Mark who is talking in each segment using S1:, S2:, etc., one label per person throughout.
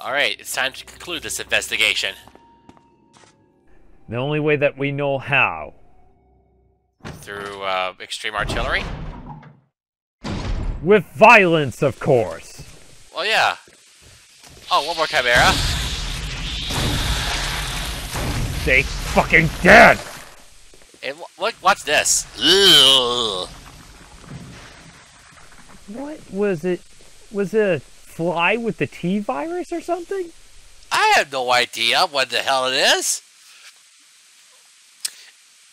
S1: Alright, it's time to conclude this investigation.
S2: The only way that we know how.
S1: Through, extreme artillery?
S2: With violence, of course.
S1: Well, yeah. Oh, one more chimera.
S2: They fucking dead!
S1: And look, what's this? Ugh.
S2: What was it? Was it a fly with the T virus or something?
S1: I have no idea what the hell it is.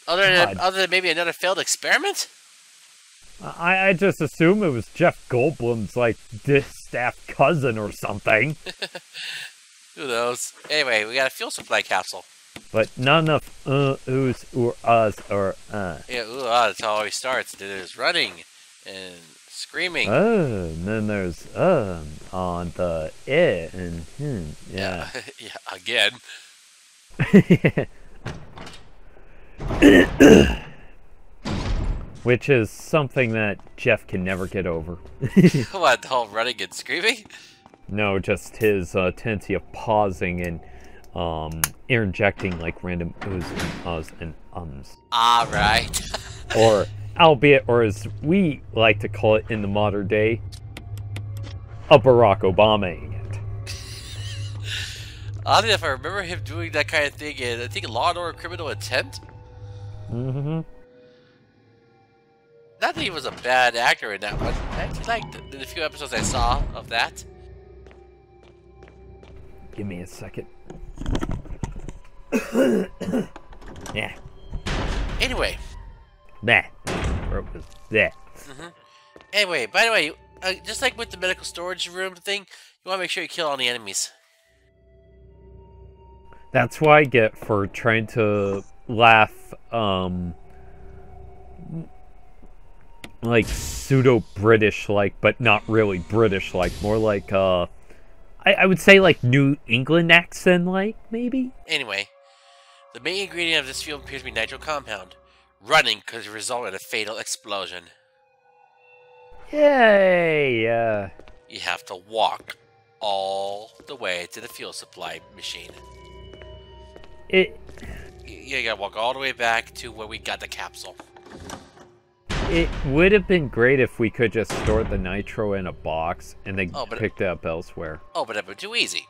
S1: Other than maybe another failed experiment?
S2: I just assume it was Jeff Goldblum's, like, distaff cousin or something.
S1: Who knows? Anyway, we got a fuel supply capsule.
S2: But none of oohs, or uhs, or
S1: Yeah, that's how it always starts. There's running and screaming.
S2: And then there's on the and yeah.
S1: Yeah, again.
S2: Which is something that Jeff can never get over.
S1: What, the whole running and screaming?
S2: No, just his tendency of pausing and interjecting like random oohs and uhs and ums.
S1: Alright.
S2: Or, albeit, or as we like to call it in the modern day, a Barack Obama-ing it.
S1: Oddly enough, I remember him doing that kind of thing in, I think, Law & Order Criminal Intent?
S2: Mm-hmm.
S1: Not that he was a bad actor in that one. I actually liked the few episodes I saw of that.
S2: Give me a second. Yeah.
S1: Anyway.
S2: Nah. Or was that?
S1: Anyway, by the way, just like with the medical storage room thing, you want to make sure you kill all the enemies.
S2: That's what I get for trying to laugh, like pseudo-British-like, but not really British-like. More like, I would say like New England accent-like, maybe?
S1: Anyway, the main ingredient of this fuel appears to be nitro compound. Running could result in a fatal explosion.
S2: Yay!
S1: You have to walk all the way to the fuel supply machine. You gotta walk all the way back to where we got the capsule.
S2: It would have been great if we could just store the nitro in a box and then pick it up elsewhere.
S1: Oh, but it would be too easy.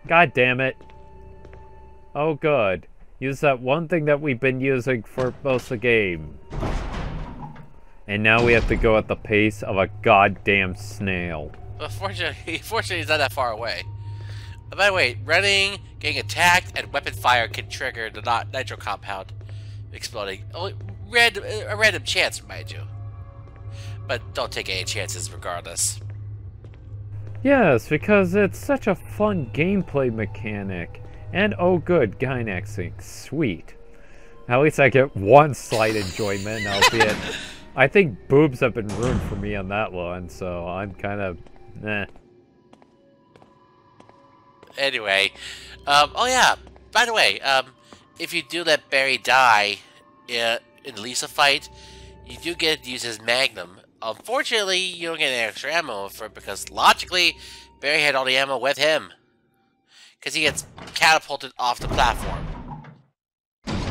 S2: God damn it. Oh, good. Use that one thing that we've been using for most of the game. And now we have to go at the pace of a goddamn snail.
S1: Well, fortunately, it's not that far away. By the way, running, getting attacked, and weapon fire can trigger the nitro compound exploding. Only a random chance, mind you. But don't take any chances regardless.
S2: Yes, because it's such a fun gameplay mechanic. And oh good, Gynexing. Sweet. At least I get one slight enjoyment, albeit I think boobs have been ruined for me on that one, so I'm kind of eh.
S1: Anyway, oh yeah, by the way, if you do let Barry die in the Lisa fight, you do get to use his Magnum. Unfortunately, you don't get any extra ammo for it because logically, Barry had all the ammo with him. Because he gets catapulted off the platform.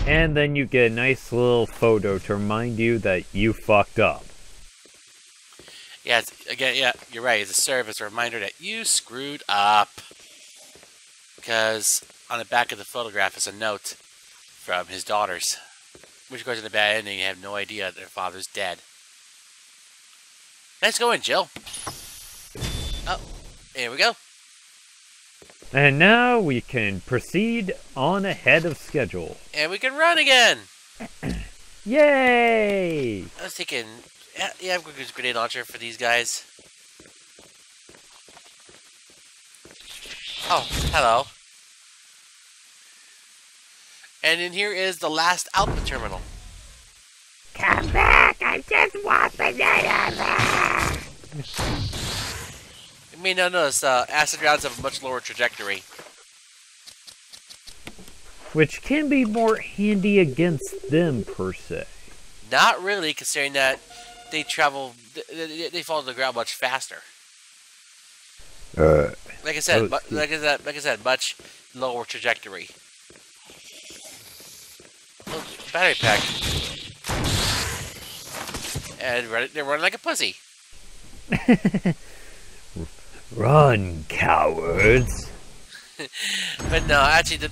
S2: And then you get a nice little photo to remind you that you fucked up.
S1: Yeah, again, yeah, you're right. It's a serve as a reminder that you screwed up. Because on the back of the photograph is a note from his daughters. Which goes to the bad ending, you have no idea their father's dead. Nice going, Jill. Oh, here we go.
S2: And now we can proceed on ahead of schedule.
S1: And we can run again!
S2: Yay!
S1: I was thinking, yeah, I'm going to use a grenade launcher for these guys. Oh, hello. And in here is the last output terminal.
S2: Come back! I just want banana!
S1: You may not notice, acid rounds have a much lower trajectory.
S2: Which can be more handy against them, per se.
S1: Not really, considering that they travel, they fall to the ground much faster. Like Like I said,
S2: Oh,
S1: like I said, much lower trajectory. Oh, battery pack. And they're running like a pussy.
S2: Run, cowards!
S1: But no, actually,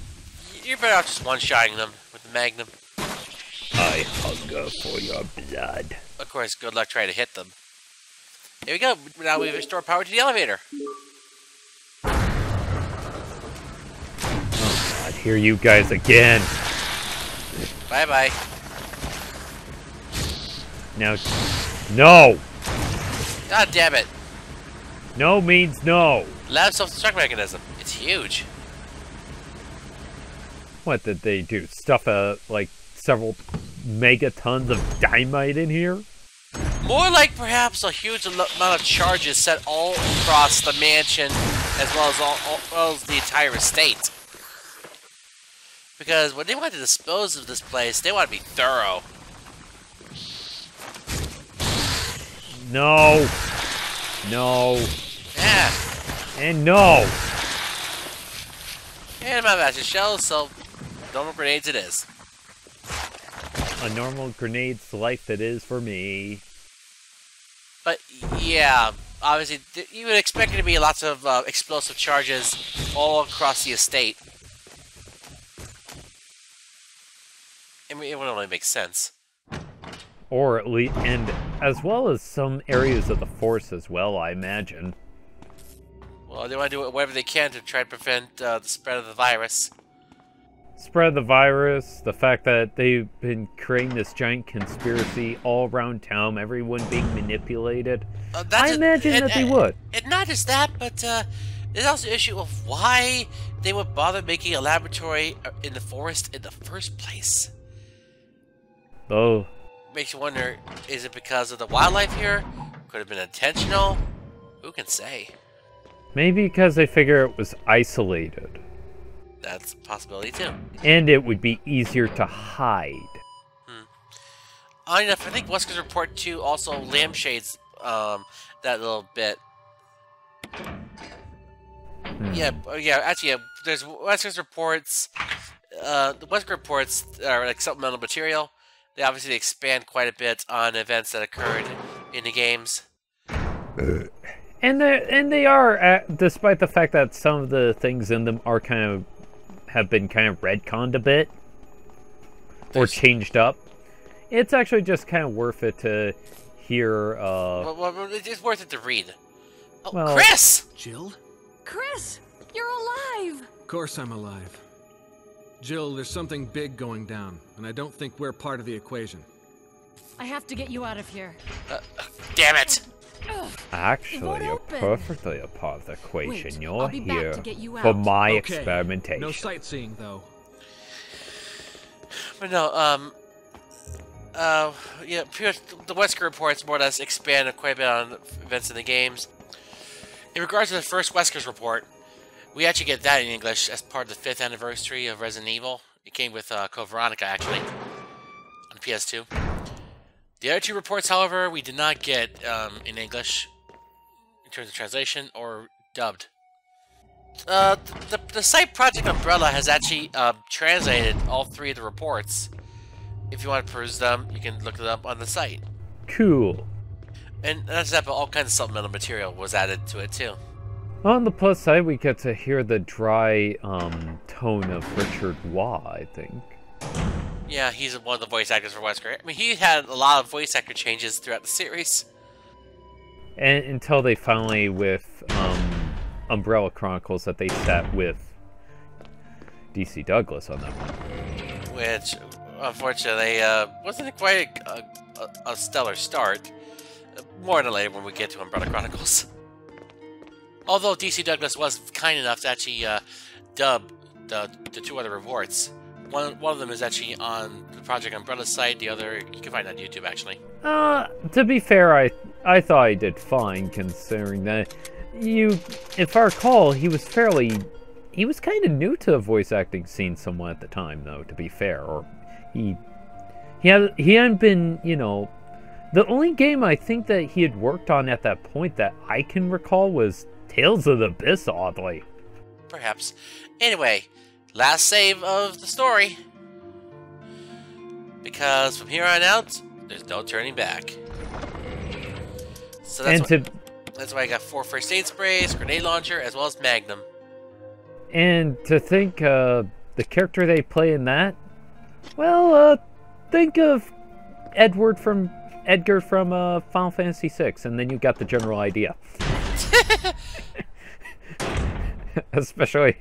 S1: you're better off just one-shotting them with the Magnum.
S2: I hunger for your blood.
S1: Of course, good luck trying to hit them. Here we go. Now we've restored power to the elevator.
S2: Oh God, here you guys again.
S1: Bye-bye.
S2: Now, no!
S1: God damn it.
S2: No means no.
S1: Lab self-destruct mechanism. It's huge.
S2: What did they do? Stuff like several megatons of dynamite in here?
S1: More like perhaps a huge amount of charges set all across the mansion, as well as the entire estate. Because when they want to dispose of this place, they want to be thorough.
S2: No. No.
S1: Yeah.
S2: And no.
S1: And my master shell, so normal grenades it is.
S2: A normal grenade's life it is for me.
S1: But yeah, obviously you would expect there to be lots of explosive charges all across the estate. I mean, it would only make sense.
S2: Or at least, and as well as some areas of the force as well, I imagine.
S1: Well, they want to do whatever they can to try to prevent the spread of the virus.
S2: Spread the virus, the fact that they've been creating this giant conspiracy all around town, everyone being manipulated. I imagine that they would.
S1: And not just that, but there's also the issue of why they would bother making a laboratory in the forest in the first place.
S2: Oh.
S1: Makes you wonder, is it because of the wildlife here? Could have been intentional? Who can say?
S2: Maybe because they figure it was isolated.
S1: That's a possibility too.
S2: And it would be easier to hide.
S1: Oddly enough, I think Wesker's report too also lampshades that little bit. Yeah, actually, there's Wesker's reports. The Wesker reports are like supplemental material. They obviously expand quite a bit on events that occurred in the games.
S2: And they are, despite the fact that some of the things in them are have been kind of retconned a bit, or changed up. It's actually just kind of worth it to hear.
S1: Well, it's worth it to read. Oh,
S2: well,
S1: Chris!
S3: Jill?
S4: Chris, you're alive!
S3: Of course I'm alive. Jill, there's something big going down, and I don't think we're part of the equation.
S4: I have to get you out of here.
S1: Damn it!
S2: Actually, you're perfectly a part of the equation.
S4: Wait,
S2: you're
S4: I'll be back
S2: here
S4: to get you
S2: for
S4: out.
S2: my
S3: Okay,
S2: experimentation.
S3: no sightseeing, though.
S1: But no, yeah, the Wesker reports more or less expand quite a bit on events in the games. In regards to the first Wesker's report, we actually get that in English as part of the 5th anniversary of Resident Evil. It came with Code Veronica, actually, on PS2. The other two reports, however, we did not get in English in terms of translation or dubbed. The site Project Umbrella has actually translated all 3 of the reports. If you want to peruse them, you can look it up on the site.
S2: Cool.
S1: And that's that, but all kinds of supplemental material was added to it too.
S2: On the plus side, we get to hear the dry tone of Richard Waugh, I think.
S1: Yeah, he's one of the voice actors for Wesker. I mean, he had a lot of voice actor changes throughout the series.
S2: And until they finally, with Umbrella Chronicles, that they sat with DC Douglas on that one.
S1: Which, unfortunately, wasn't quite a stellar start. More than later when we get to Umbrella Chronicles. Although DC Douglas was kind enough to actually dub the 2 other reports. One of them is actually on the Project Umbrella site. The other you can find on YouTube, actually.
S2: To be fair, I thought I did fine, considering that if I recall, he was kind of new to the voice acting scene somewhat at the time, though. To be fair, or he hadn't been, The only game I think that he had worked on at that point that I can recall was Tales of the Abyss, oddly.
S1: Perhaps. Anyway, last save of the story. Because from here on out, there's no turning back. So that's why I got 4 first aid sprays, grenade launcher, as well as Magnum.
S2: And to think the character they play in that, well, think of Edgar from Final Fantasy VI, and then you got the general idea. especially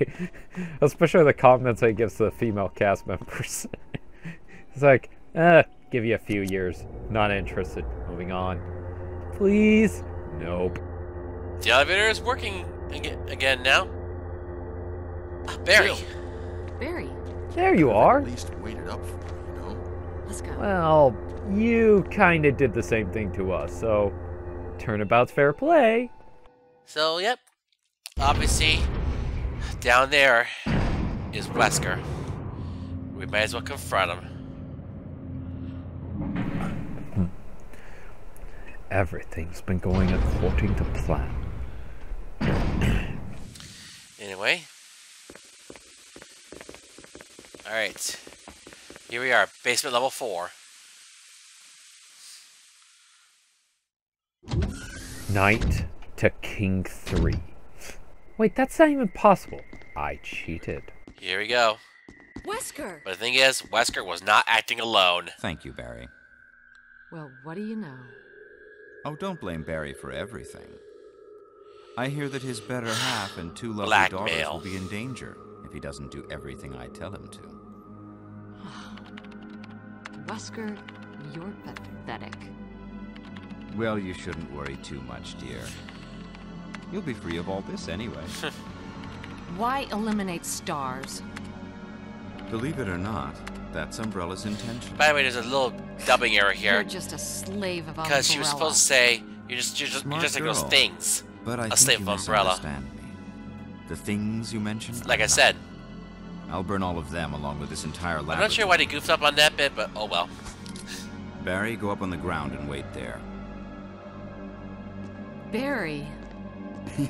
S2: the comments he gives to the female cast members. It's like, give you a few years. Not interested. Moving on. Please? Nope.
S1: The elevator is working again now. Barry.
S4: Barry.
S2: There you are.
S5: At least wait it up for me, you know?
S4: Let's go.
S2: Well, you kinda did the same thing to us, so turnabout's fair play.
S1: So, yep. Obviously, down there is Wesker. We might as well confront him.
S2: Everything's been going according to plan.
S1: Anyway. Alright. Here we are, basement level 4.
S2: Knight to King 3. Wait, that's not even possible. I cheated.
S1: Here we go.
S4: Wesker!
S1: But the thing is, Wesker was not acting alone.
S6: Thank you, Barry.
S4: Well, what do you know?
S6: Oh, don't blame Barry for everything. I hear that his better half and 2 lovely daughters
S1: Blackmail.
S6: will be in danger if he doesn't do everything I tell him to.
S4: Wesker, you're pathetic.
S6: Well, you shouldn't worry too much, dear. You'll be free of all this anyway.
S4: Why eliminate stars?
S6: Believe it or not, that's Umbrella's intention.
S1: By the way, there's a little dubbing error
S4: You're
S1: here.
S4: just a slave of Umbrella.
S1: Because she was supposed to say, you're just
S6: Smart
S1: like those
S6: girl.
S1: things.
S6: But I
S1: A
S6: think
S1: slave
S6: you
S1: of Umbrella.
S6: misunderstand me. The things you mentioned?
S1: Like I said,
S6: I'll burn all of them along with this entire lab.
S1: I'm not sure why they goofed up on that bit, but oh well.
S6: Barry, go up on the ground and wait there.
S4: Barry.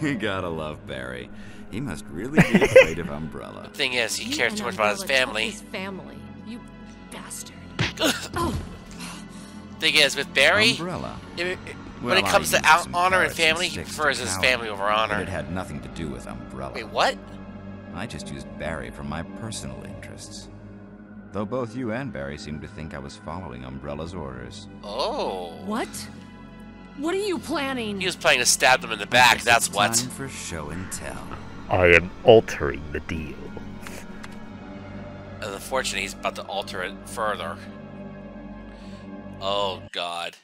S6: You gotta love Barry. He must really be afraid of Umbrella.
S1: The thing is, he
S4: You
S1: cares
S4: and
S1: too much about his
S4: Umbrella took
S1: family.
S4: His family. You bastard.
S1: Thing is, with Barry,
S6: Umbrella.
S1: when
S6: Well,
S1: it comes
S6: I
S1: to
S6: used some
S1: honor and
S6: carrots
S1: family, he
S6: sticks to
S1: prefers his
S6: cow,
S1: family over
S6: But
S1: honor.
S6: it had nothing to do with Umbrella.
S1: Wait, what?
S6: I just used Barry for my personal interests. Though both you and Barry seem to think I was following Umbrella's orders.
S1: Oh.
S4: What? What are you planning?
S1: He was planning to stab them in the back, that's
S6: It's
S1: what.
S6: time for show and tell.
S2: I am altering the deal.
S1: And unfortunately, he's about to alter it further. Oh, God.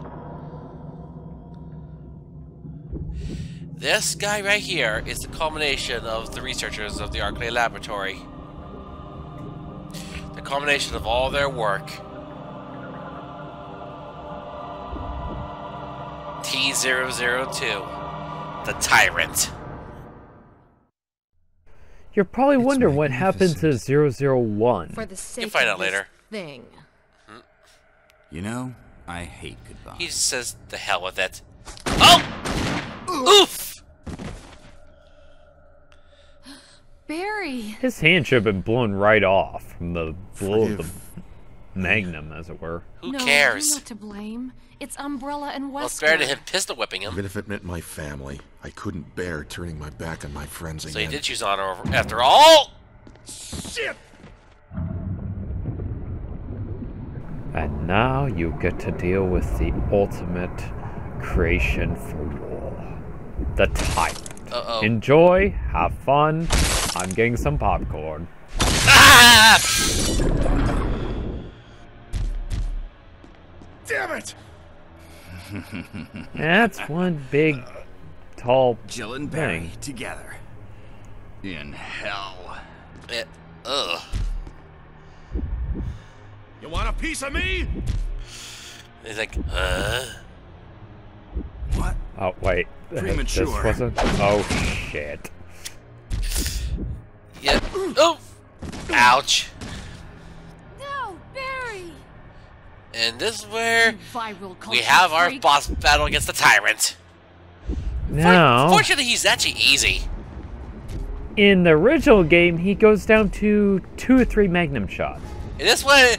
S1: This guy right here is the culmination of the researchers of the Arclay Laboratory. The culmination of all their work. T-002. The Tyrant.
S2: You're probably
S6: It's
S2: wondering what happened to
S6: magnificent.
S2: 001.
S4: For the sake
S1: You'll find
S4: of
S1: out
S4: this
S1: later.
S4: thing.
S6: You know, I hate goodbyes.
S1: He just says, the hell with it. Oh! Oof!
S4: Barry.
S2: His hand should have been blown right off from the blow of the
S5: Forgive.
S2: magnum, as it were.
S1: Who
S4: No,
S1: cares?
S4: you're not to blame. It's Umbrella and Wesker.
S1: Well, it's better than him pistol whipping him.
S5: Even if it meant my family, I couldn't bear turning my back on my friends
S1: So
S5: again.
S1: he did choose honor over, after all.
S5: Shit!
S2: And now you get to deal with the ultimate creation for war. The Tyrant.
S1: Uh-oh.
S2: Enjoy, have fun. I'm getting some popcorn.
S1: Ah!
S5: Damn it!
S2: That's one big, tall
S6: Jill and Barry
S2: thing.
S6: together. In hell.
S1: Ugh.
S5: You want a piece of me?
S1: He's like,
S6: What?
S2: Oh, wait.
S6: Premature.
S2: This wasn't... Oh, shit.
S1: Yeah. Oh! Ouch.
S4: No, Barry.
S1: And this is where
S4: Viral
S1: we
S4: culture
S1: have our
S4: freak.
S1: boss battle against the Tyrant.
S2: Now,
S1: Fortunately, he's actually easy.
S2: in the original game, he goes down to 2 or 3 magnum shots.
S1: In this one,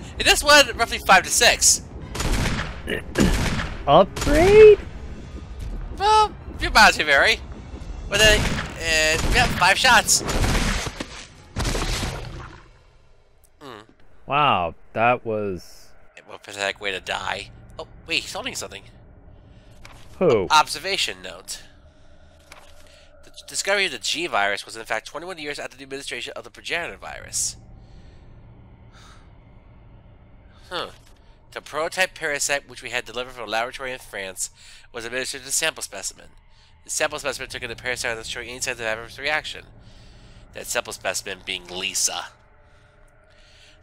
S1: roughly 5 to 6.
S2: Upgrade?
S1: Well, if you're about to vary. But yeah, 5 shots.
S2: Wow, that was...
S1: What a pathetic way to die. Oh, wait, he's holding something.
S2: Who?
S1: Observation note. The discovery of the G virus was in fact 21 years after the administration of the progenitor virus. The prototype parasite, which we had delivered from a laboratory in France, was administered to the sample specimen. The sample specimen took in the parasite without showing any signs of adverse reaction. That sample specimen being Lisa.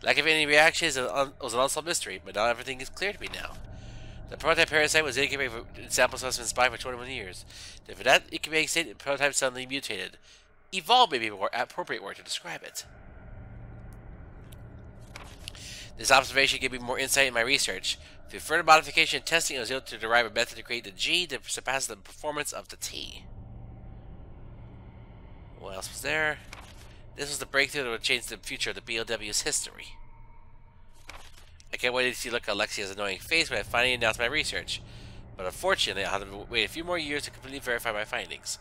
S1: Lack of any reactions was an unsolved mystery, but now everything is clear to me now. The prototype parasite was incubated in sample specimen's spine for 21 years. For that incubating state, the prototype suddenly mutated. Evolved may be a more appropriate word to describe it. This observation gave me more insight in my research. Through further modification and testing, I was able to derive a method to create the G that surpasses the performance of the T. What else was there? This was the breakthrough that would change the future of the BOW's history. I can't wait to see look at Alexia's annoying face when I finally announce my research. But unfortunately, I'll have to wait a few more years to completely verify my findings.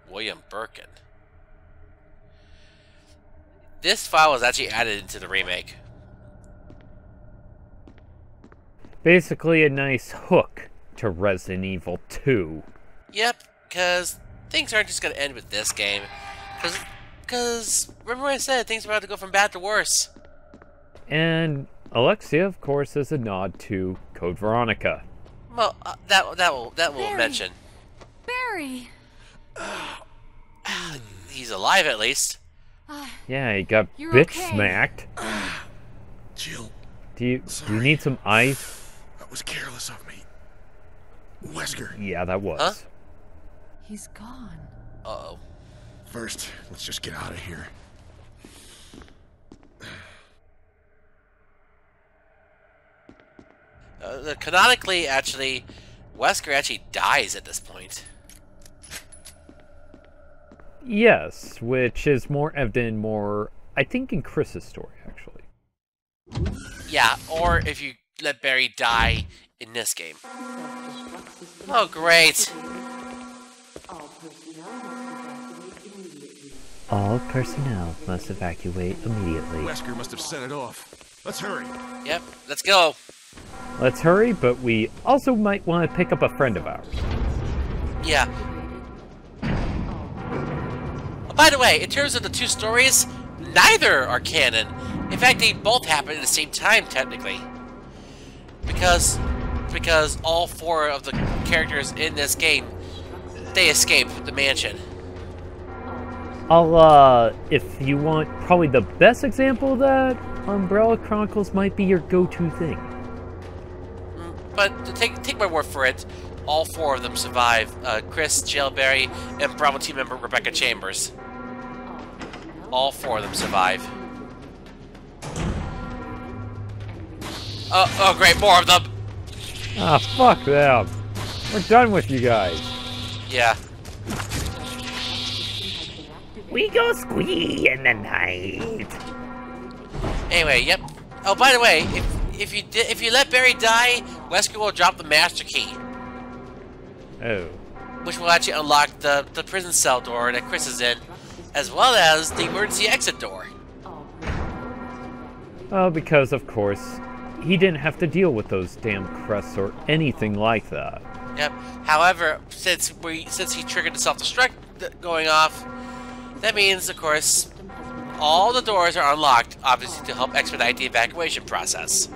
S1: William Birkin. This file was actually added into the remake.
S2: Basically a nice hook to Resident Evil 2.
S1: Yep, because things aren't just going to end with this game. Because, remember what I said, things are about to go from bad to worse.
S2: And Alexia, of course, is a nod to Code Veronica.
S1: Well, that will
S4: Barry.
S1: mention.
S4: Barry!
S1: He's alive at least.
S2: Yeah, he got
S4: You're
S2: bitch
S4: okay.
S2: smacked.
S5: Jill,
S2: Do you need some ice?
S5: that was careless of me. Wesker,
S2: Yeah, that was.
S1: Huh?
S4: He's gone.
S1: Uh-oh.
S5: first, let's just get out of here.
S1: Canonically, actually, Wesker actually dies at this point.
S2: Yes, which is more evident I think, in Chris's story, actually.
S1: Yeah, or if you let Barry die in this game. Oh, great.
S2: All personnel must evacuate immediately.
S3: Wesker must have set it off. Let's hurry.
S1: Yep, let's go.
S2: Let's hurry, but we also might want to pick up a friend of ours.
S1: Yeah. Oh, by the way, in terms of the two stories, neither are canon. In fact, they both happen at the same time, technically. Because all 4 of the characters in this game, they escape the mansion.
S2: If you want probably the best example of that, Umbrella Chronicles might be your go-to thing.
S1: But take my word for it, all 4 of them survive. Chris, Jill, Barry, and Bravo team member Rebecca Chambers. All 4 of them survive. Oh great, more of them!
S2: Ah, fuck them. We're done with you guys.
S1: Yeah.
S2: We go squee in the night.
S1: Anyway, yep. Oh, by the way, if you let Barry die, Wesker will drop the master key,
S2: Oh.
S1: which will actually unlock the prison cell door that Chris is in, as well as the emergency exit door.
S2: Oh, because, of course, he didn't have to deal with those damn crests or anything like that.
S1: Yep. However, since he triggered the self-destruct going off, that means, of course, all the doors are unlocked, obviously to help expedite the evacuation process.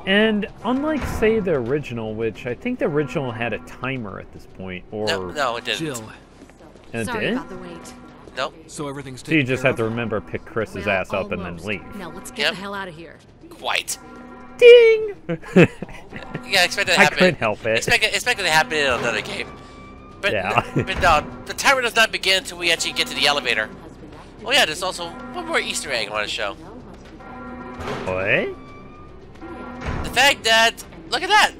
S2: And unlike, say, the original, which I think the original had a timer at this point, or...
S1: No, it didn't.
S3: Jill,
S2: And it
S4: Sorry
S2: did?
S4: about the wait.
S1: Nope.
S3: so everything's
S2: So you
S3: taken
S2: just
S3: care
S2: have to
S3: of?
S2: remember pick Chris's
S4: Well,
S2: ass up and then
S4: almost.
S2: leave.
S4: Now let's get
S1: Yep.
S4: the hell out of here.
S1: Quite.
S2: Ding!
S1: Yeah, expect it to
S2: I
S1: happen.
S2: couldn't help it.
S1: Expect it to happen in another game. But,
S2: Yeah.
S1: but no, the timer does not begin until we actually get to the elevator. Oh yeah, there's also one more Easter egg I want to show.
S2: What?
S1: The fact that, look at that!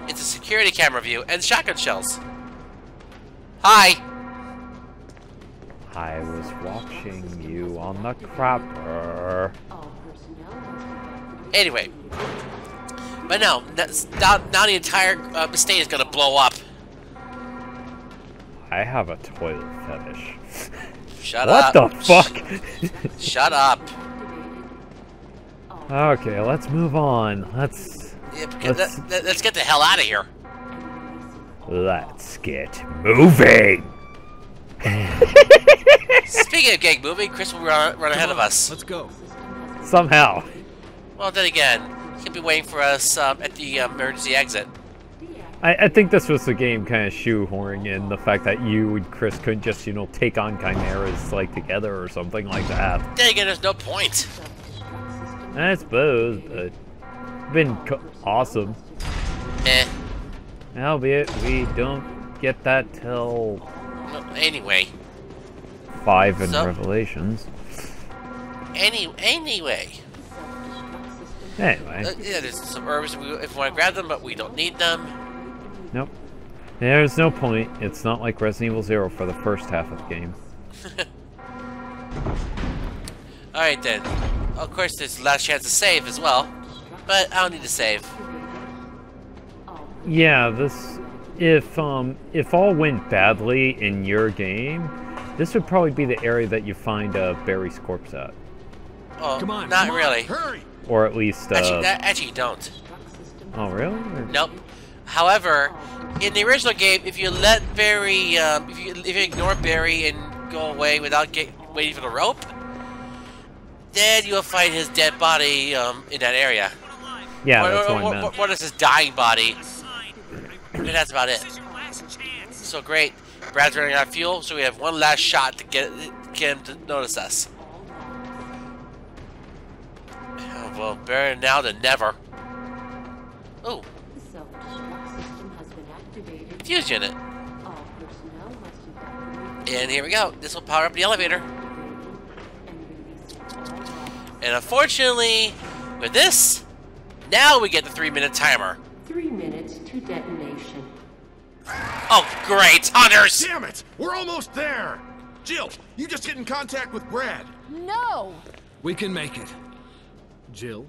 S1: It's a security camera view and shotgun shells. Hi!
S2: I was watching you on the crapper.
S1: Anyway. But no, now the entire estate is gonna blow up.
S2: I have a toilet fetish.
S1: Shut up.
S2: What the fuck?
S1: Shut up.
S2: Okay, let's move on. Let's
S1: get the hell out of here.
S2: Let's get moving.
S1: Speaking of getting moving, Chris will run ahead of us.
S3: Let's go.
S2: Somehow.
S1: Well, then again, he'll be waiting for us at the emergency exit.
S2: I think this was the game kind of shoehorning in the fact that you and Chris couldn't just, you know, take on chimeras like together or something like that.
S1: Then again, there's no point.
S2: I suppose, but been awesome.
S1: Eh.
S2: Albeit we don't get that till
S1: Anyway.
S2: 5 in
S1: So-
S2: Revelations.
S1: Anyway.
S2: Anyway.
S1: Yeah, there's some herbs if we want to grab them, but we don't need them.
S2: Nope. There's no point. It's not like Resident Evil 0 for the first half of the game.
S1: Alright then. Of course, there's the last chance to save as well. But I don't need to save.
S2: Yeah, this... If all went badly in your game, this would probably be the area that you find Barry's corpse at.
S1: Oh,
S3: Come on,
S1: not
S3: come on,
S1: really.
S3: hurry!
S2: Or at least,
S1: Actually, you don't.
S2: Oh, really? Or-
S1: Nope. However, in the original game, if you let Barry, if you ignore Barry and go away without waiting for the rope, then you'll find his dead body in that area.
S2: Yeah, that's what I meant.
S1: What is his dying body? And that's about it. So great. Brad's running out of fuel, so we have one last shot to get him to notice us. Oh, well, better now than never. Ooh. Fuse unit. And here we go. This will power up the elevator. And unfortunately, with this, now we get the 3-minute timer.
S7: 3 minutes to detonation.
S1: Oh, great! Hunters!
S5: Damn it! We're almost there! Jill, you just get in contact with Brad.
S4: No!
S3: We can make it. Jill,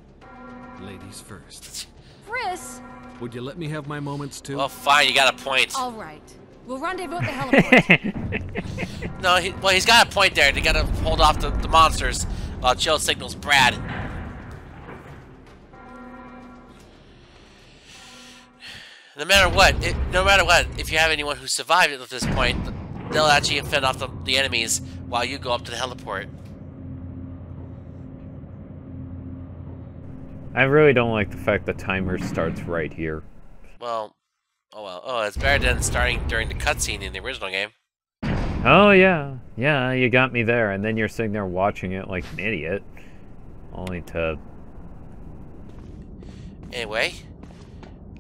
S3: ladies first.
S4: Chris!
S3: Would you let me have my moments too?
S1: Well, fine, you got a point.
S4: All right. We'll rendezvous at the heliport.
S1: No, he's got a point there. They gotta hold off the monsters while Jill signals Brad. No matter what, if you have anyone who survived at this point, they'll actually fend off the enemies while you go up to the heliport.
S2: I really don't like the fact the timer starts right here.
S1: Well, it's better than starting during the cutscene in the original game.
S2: Oh, yeah. Yeah, you got me there, and then you're sitting there watching it like an idiot. Only to...
S1: Anyway,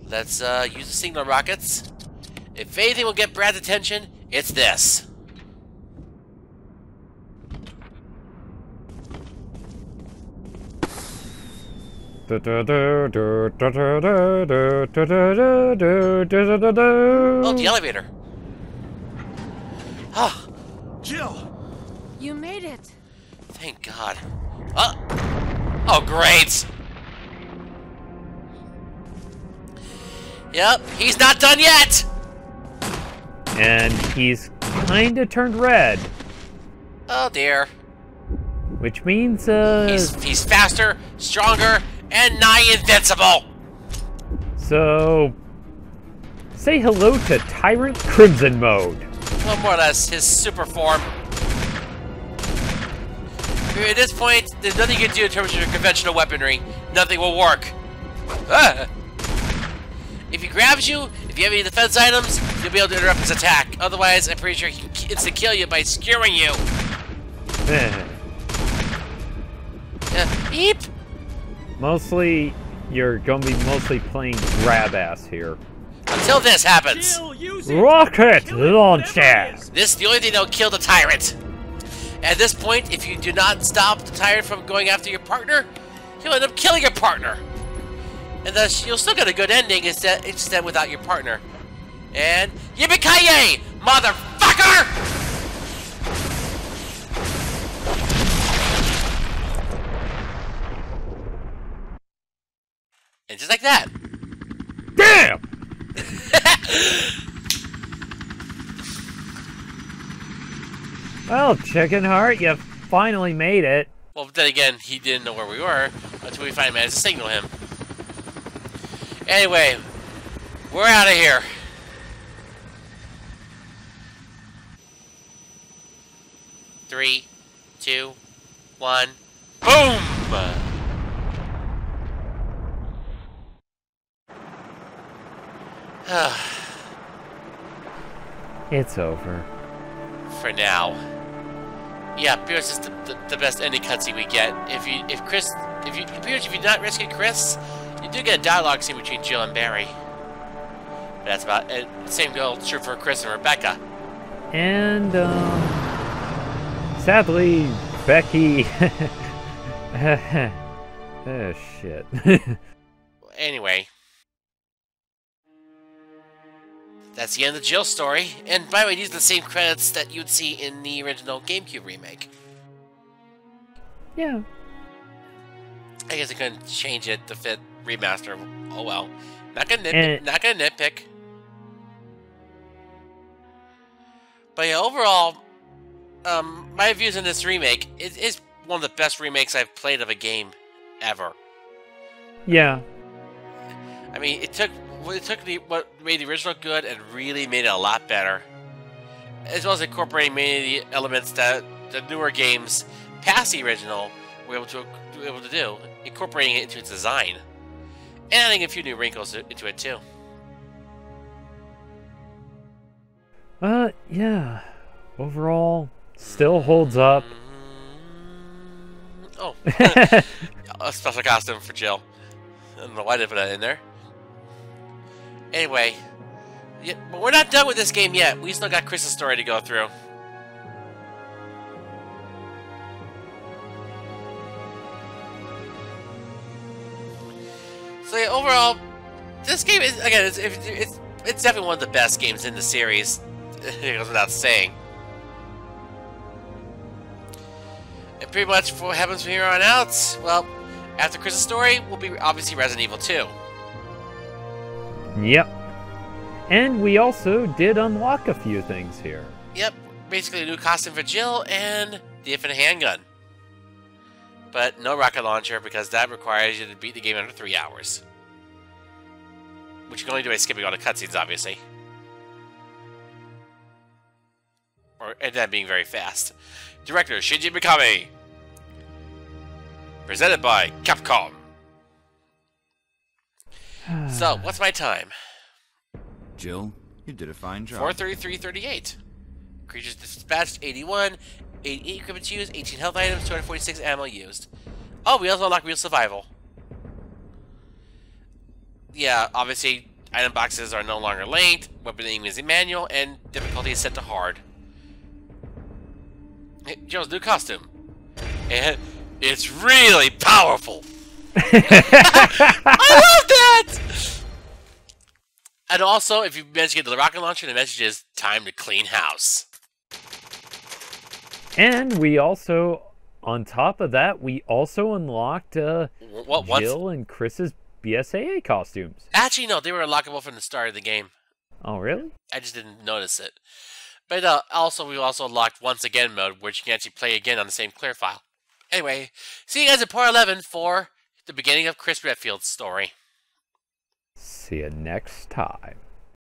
S1: let's use the signal rockets. If anything will get Brad's attention, it's this.
S2: Oh,
S1: the elevator. Ah,
S5: Jill!
S4: You made it.
S1: thank God. Oh, great. Yep, he's not done yet.
S2: And he's kinda turned red.
S1: Oh dear.
S2: Which means,
S1: He's faster, stronger, and nigh invincible.
S2: So... Say hello to Tyrant Crimson Mode.
S1: Well, more or less, his super form. At this point, there's nothing you can do in terms of your conventional weaponry. Nothing will work. Ah. If he grabs you, if you have any defense items, you'll be able to interrupt his attack. Otherwise, I'm pretty sure he can insta-kill you by skewering you. Beep!
S2: Mostly, you're gonna be mostly playing grab ass here.
S1: Until this happens.
S2: Rocket launcher!
S1: This is the only thing that will kill the Tyrant. At this point, if you do not stop the Tyrant from going after your partner, you'll end up killing your partner. And thus, you'll still get a good ending instead without your partner. And yippee-ki-yay, motherfucker! And just like that.
S2: Damn! Well, Chicken Heart, you finally made it.
S1: Well, then again, he didn't know where we were until we finally managed to signal him. Anyway, we're out of here. Three, 2, 1, boom!
S2: It's over.
S1: For now. Yeah, Pierce is the best ending cutscene we get. If you not rescue Chris, you do get a dialogue scene between Jill and Barry. But that's about it. Same goes true for Chris and Rebecca.
S2: And sadly, Becky. Oh shit.
S1: Anyway. That's the end of the Jill story. And by the way, these are the same credits that you'd see in the original GameCube remake.
S2: Yeah.
S1: I guess I couldn't change it to fit remaster. Oh well. Not gonna nitpick. But yeah, overall, my views on this remake is one of the best remakes I've played of a game ever.
S2: Yeah.
S1: I mean, it took what made the original good and really made it a lot better, as well as incorporating many of the elements that the newer games past the original were able to do, incorporating it into its design, and adding a few new wrinkles into it too.
S2: Yeah. Overall, still holds up.
S1: Oh, a special costume for Jill. I don't know why they put that in there. Anyway, yeah, but we're not done with this game yet. We still got Chris's story to go through. So yeah, overall, this game is again it's definitely one of the best games in the series. It goes without saying. And pretty much for what happens from here on out, well, after Chris's story will be obviously Resident Evil 2.
S2: Yep. And we also did unlock a few things here.
S1: Yep, basically a new costume for Jill and the infinite handgun. But no rocket launcher because that requires you to beat the game under 3 hours. Which you can only do by skipping all the cutscenes, obviously. And that being very fast. Director Shinji Mikami. Presented by Capcom. So, what's my time?
S6: Jill, you did a fine job.
S1: 433.38. Creatures dispatched 81, 88 equipment used, 18 health items, 246 ammo used. Oh, we also unlock real survival. Yeah, obviously, item boxes are no longer linked, weapon aiming is manual, and difficulty is set to hard. Hey, Jill's new costume. And it's really powerful. I love that! And also, if you manage to get the rocket launcher, the message is time to clean house.
S2: And we also, on top of that, we also unlocked Jill and Chris's BSAA costumes.
S1: Actually, no, they were unlockable from the start of the game.
S2: Oh, really?
S1: I just didn't notice it. But also, we also unlocked Once Again mode, which you can actually play again on the same clear file. Anyway, see you guys in part 11 for the beginning of Chris Redfield's story.
S2: See you next time.